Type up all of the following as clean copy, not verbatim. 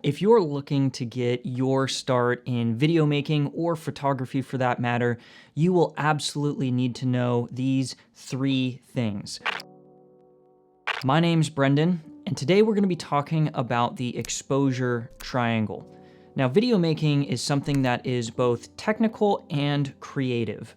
If you're looking to get your start in video making or photography for that matter, you will absolutely need to know these 3 things. My name's Brendan, and today we're going to be talking about the exposure triangle. Now, video making is something that is both technical and creative.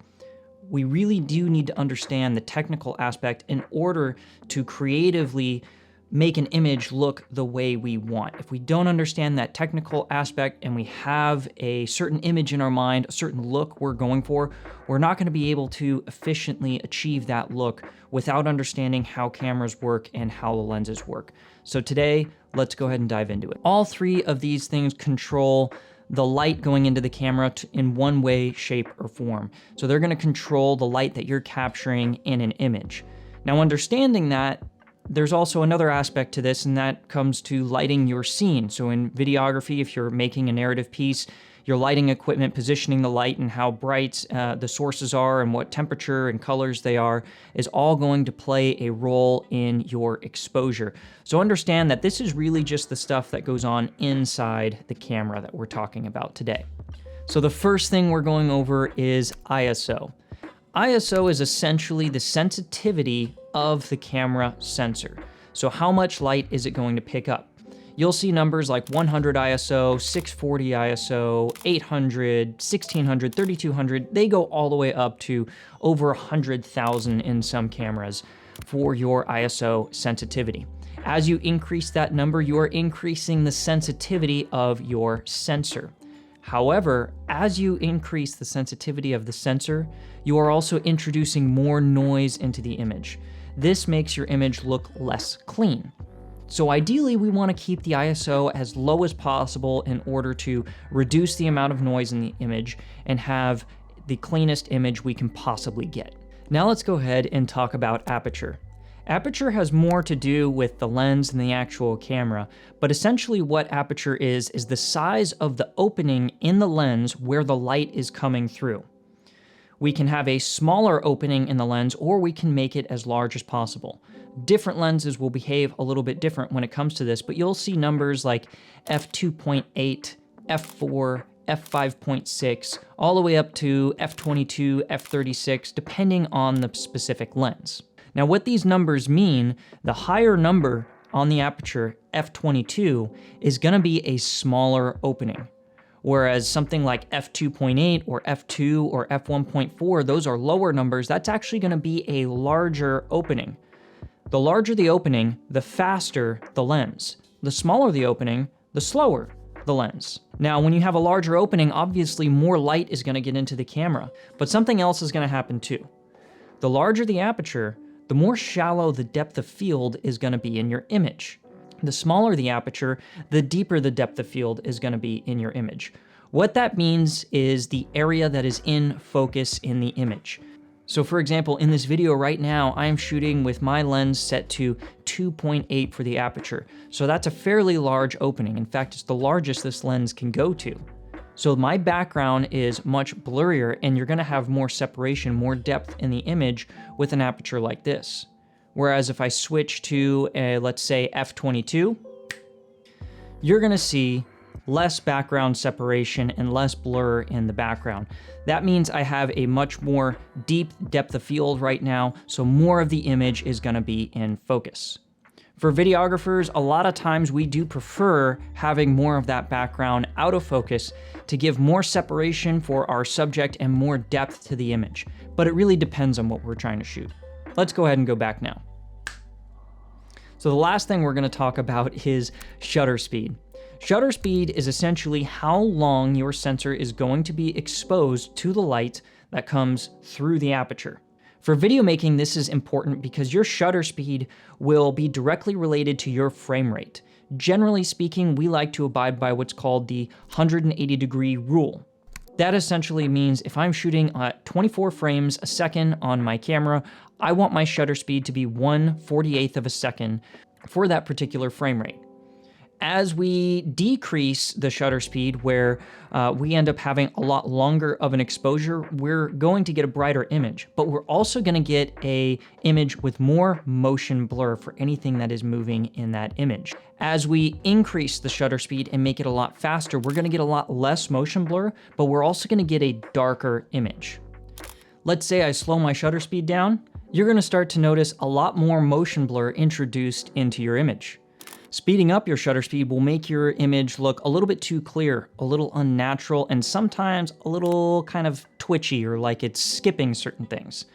We really do need to understand the technical aspect in order to creatively make an image look the way we want. If we don't understand that technical aspect and we have a certain image in our mind, a certain look we're going for, we're not going to be able to efficiently achieve that look without understanding how cameras work and how the lenses work. So today, let's go ahead and dive into it. All 3 of these things control the light going into the camera in one way, shape, or form. So they're going to control the light that you're capturing in an image. Now, understanding that, there's also another aspect to this, and that comes to lighting your scene. So in videography, if you're making a narrative piece, your lighting equipment, positioning the light and how bright the sources are and what temperature and colors they are is all going to play a role in your exposure. So understand that this is really just the stuff that goes on inside the camera that we're talking about today. So the first thing we're going over is ISO. ISO is essentially the sensitivity of the camera sensor. So how much light is it going to pick up? You'll see numbers like 100 ISO, 640 ISO, 800, 1600, 3200. They go all the way up to over 100,000 in some cameras for your ISO sensitivity. As you increase that number, you are increasing the sensitivity of your sensor. However, as you increase the sensitivity of the sensor, you are also introducing more noise into the image. This makes your image look less clean. So ideally, we want to keep the ISO as low as possible in order to reduce the amount of noise in the image and have the cleanest image we can possibly get. Now let's go ahead and talk about aperture. Aperture has more to do with the lens than the actual camera, but essentially what aperture is the size of the opening in the lens where the light is coming through. We can have a smaller opening in the lens, or we can make it as large as possible. Different lenses will behave a little bit different when it comes to this, but you'll see numbers like f2.8, f4, f5.6, all the way up to f22, f36, depending on the specific lens. Now, what these numbers mean, the higher number on the aperture, f22, is going to be a smaller opening. Whereas something like f2.8 or f2 or f1.4, those are lower numbers. That's actually going to be a larger opening. The larger the opening, the faster the lens. The smaller the opening, the slower the lens. Now, when you have a larger opening, obviously more light is going to get into the camera, but something else is going to happen too. The larger the aperture, the more shallow the depth of field is going to be in your image. The smaller the aperture, the deeper the depth of field is going to be in your image. What that means is the area that is in focus in the image. So for example, in this video right now, I am shooting with my lens set to 2.8 for the aperture. So that's a fairly large opening. In fact, it's the largest this lens can go to. So my background is much blurrier, and you're going to have more separation, more depth in the image with an aperture like this. Whereas if I switch to, let's say, f22, you're going to see less background separation and less blur in the background. That means I have a much more deep depth of field right now, so more of the image is going to be in focus. For videographers, a lot of times we do prefer having more of that background out of focus to give more separation for our subject and more depth to the image. But it really depends on what we're trying to shoot. Let's go ahead and go back now. So the last thing we're going to talk about is shutter speed. Shutter speed is essentially how long your sensor is going to be exposed to the light that comes through the aperture. For video making, this is important because your shutter speed will be directly related to your frame rate. Generally speaking, we like to abide by what's called the 180-degree rule. That essentially means if I'm shooting at 24 frames a second on my camera, I want my shutter speed to be 1/48 of a second for that particular frame rate. As we decrease the shutter speed, where we end up having a lot longer of an exposure, we're going to get a brighter image, but we're also going to get a image with more motion blur for anything that is moving in that image. As we increase the shutter speed and make it a lot faster, we're going to get a lot less motion blur, but we're also going to get a darker image. Let's say I slow my shutter speed down, you're going to start to notice a lot more motion blur introduced into your image. Speeding up your shutter speed will make your image look a little bit too clear, a little unnatural, and sometimes a little kind of twitchy or like it's skipping certain things.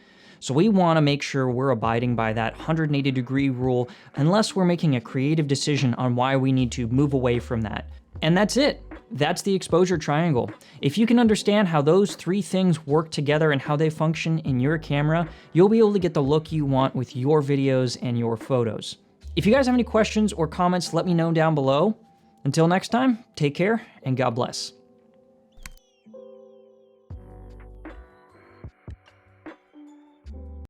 So we want to make sure we're abiding by that 180-degree rule unless we're making a creative decision on why we need to move away from that. And that's it. That's the exposure triangle. If you can understand how those three things work together and how they function in your camera, you'll be able to get the look you want with your videos and your photos. If you guys have any questions or comments, let me know down below. Until next time, take care and God bless.